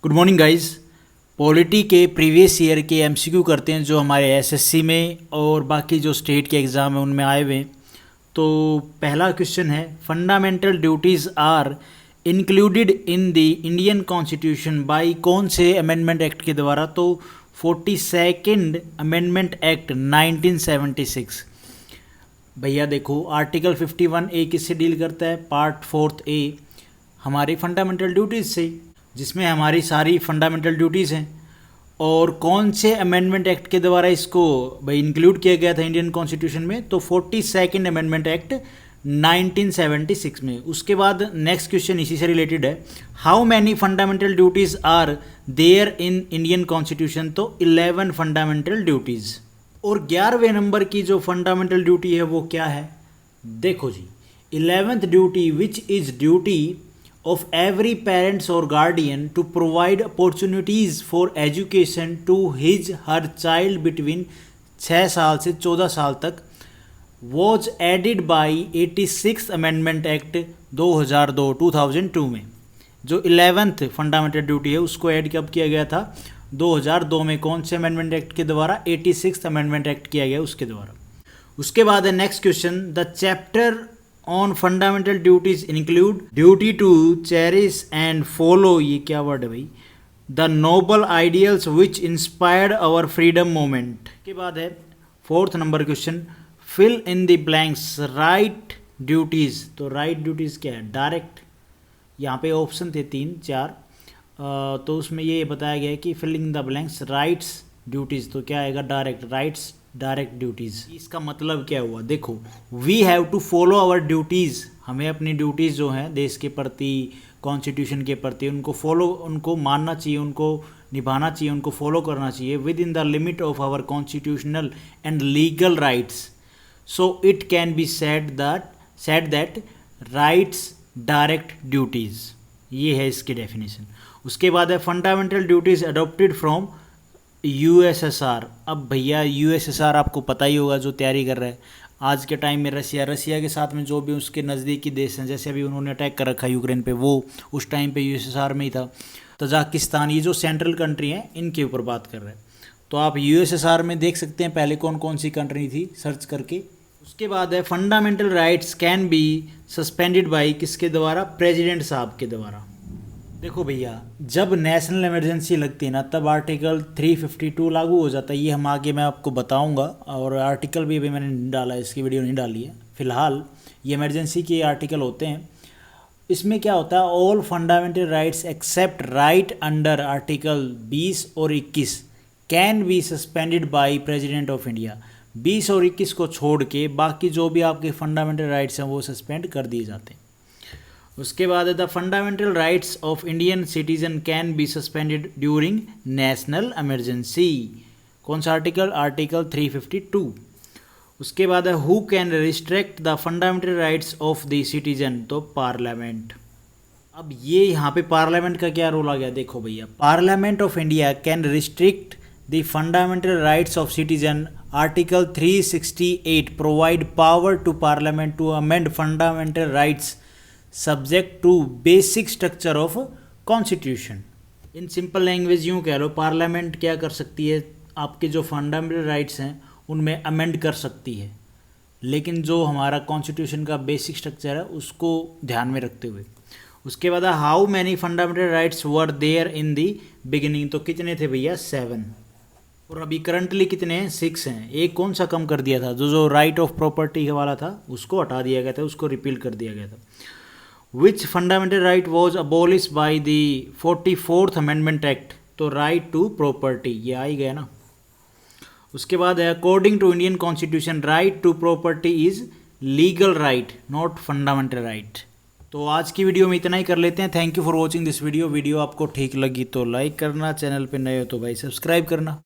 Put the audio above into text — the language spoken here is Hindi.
Good morning guys. पॉलिटी के प्रीवियस ईयर के एमसीक्यू करते हैं जो हमारे एसएससी में और बाकी जो स्टेट के एग्ज़ाम है उनमें आए हुए हैं। तो पहला क्वेश्चन है, fundamental duties are included in the Indian constitution by कौन से अमेंडमेंट एक्ट के द्वारा? तो 42nd अमेंडमेंट एक्ट 1976। भैया देखो, आर्टिकल 51A किससे डील करता है? पार्ट 4 ए हमारी फंडामेंटल ड्यूटीज़ से, जिसमें हमारी सारी फंडामेंटल ड्यूटीज़ हैं। और कौन से अमेंडमेंट एक्ट के द्वारा इसको भाई इंक्लूड किया गया था इंडियन कॉन्स्टिट्यूशन में? तो 42nd अमेंडमेंट एक्ट 1976 में। उसके बाद नेक्स्ट क्वेश्चन इसी से रिलेटेड है, how many fundamental duties are there in Indian constitution? तो 11 फंडामेंटल ड्यूटीज़। और 11वें नंबर की जो फंडामेंटल ड्यूटी है वो क्या है? देखो जी, 11th duty which is duty of every parents or guardian to provide opportunities for education to his her child between 6 साल से 14 साल तक was added by 86th Amendment Act 2002 में। जो 11th फंडामेंटल ड्यूटी है उसको ऐड कब किया गया था? 2002 में। कौन से अमेंडमेंट एक्ट के द्वारा? 86th अमेंडमेंट एक्ट किया गया उसके द्वारा। उसके बाद है next question, the chapter on fundamental duties include duty to cherish and follow, ये क्या वर्ड है भाई, the noble ideals which inspired our freedom movement. के बाद है 4th number question, fill in the blanks right duties. तो राइट ड्यूटीज क्या है? डायरेक्ट। यहाँ पे ऑप्शन थे 3-4, तो उसमें ये बताया गया है कि filling the blanks rights duties, तो क्या आएगा? डायरेक्ट। Rights direct duties. इसका मतलब क्या हुआ? देखो, we have to follow our duties, हमें अपनी ड्यूटीज़ जो हैं देश के प्रति, कॉन्स्टिट्यूशन के प्रति, उनको फॉलो, उनको मानना चाहिए, उनको निभाना चाहिए, उनको फॉलो करना चाहिए within the limit of our constitutional and legal rights. So it can be said that rights direct duties. ये है इसकी डेफिनेशन। उसके बाद है fundamental duties adopted from USSR. अब भैया यूएसएसआर आपको पता ही होगा, जो तैयारी कर रहा है आज के टाइम में रशिया के साथ में जो भी उसके नज़दीकी देश हैं, जैसे अभी उन्होंने अटैक कर रखा है यूक्रेन पे, वो उस टाइम पे यूएसएसआर में ही था। तजाकिस्तान, ये जो सेंट्रल कंट्री हैं इनके ऊपर बात कर रहे हैं। तो आप यूएसएसआर में देख सकते हैं पहले कौन कौन सी कंट्री थी, सर्च करके। उसके बाद है fundamental rights can be suspended by, किसके द्वारा? प्रेसिडेंट साहब के द्वारा। देखो भैया, जब नेशनल इमरजेंसी लगती है ना, तब आर्टिकल 352 लागू हो जाता है। ये हम आगे मैं आपको बताऊंगा, और आर्टिकल भी अभी मैंने नहीं डाला है, इसकी वीडियो नहीं डाली है फिलहाल। ये इमरजेंसी के आर्टिकल होते हैं। इसमें क्या होता है? All fundamental rights except right under article 20 और 21 can be suspended by president of India. 20 और 21 को छोड़ के बाकी जो भी आपके फंडामेंटल राइट्स हैं वो सस्पेंड कर दिए जाते हैं। उसके बाद the fundamental rights of Indian citizen can be suspended during national emergency. कौन सा आर्टिकल? आर्टिकल 352। उसके बाद who can restrict the fundamental rights of the citizen? तो पार्लियामेंट। अब ये यहाँ पे पार्लियामेंट का क्या रोल आ गया? देखो भैया, parliament of India can restrict the fundamental rights of citizen. Article 368 provide power to parliament to amend fundamental rights subject to basic structure of constitution. In simple language यूँ कह लो, पार्लियामेंट क्या कर सकती है? आपके जो फंडामेंटल राइट्स हैं उनमें अमेंड कर सकती है, लेकिन जो हमारा कॉन्स्टिट्यूशन का बेसिक स्ट्रक्चर है उसको ध्यान में रखते हुए। उसके बाद how many fundamental rights were there in the beginning? तो कितने थे भैया? 7। और अभी करंटली कितने हैं? 6 हैं। एक कौन सा कम कर दिया था? जो राइट ऑफ प्रॉपर्टी वाला था उसको हटा दिया गया था, उसको रिपील कर दिया गया था। Which fundamental right was abolished by the 44th Amendment Act? तो right to property, ये आ ही गया ना। उसके बाद है according to Indian Constitution right to property is legal right not fundamental right। तो आज की वीडियो में इतना ही कर लेते हैं। Thank you for watching this video. Video आपको ठीक लगी तो लाइक करना, चैनल पे नए हो तो भाई सब्सक्राइब करना।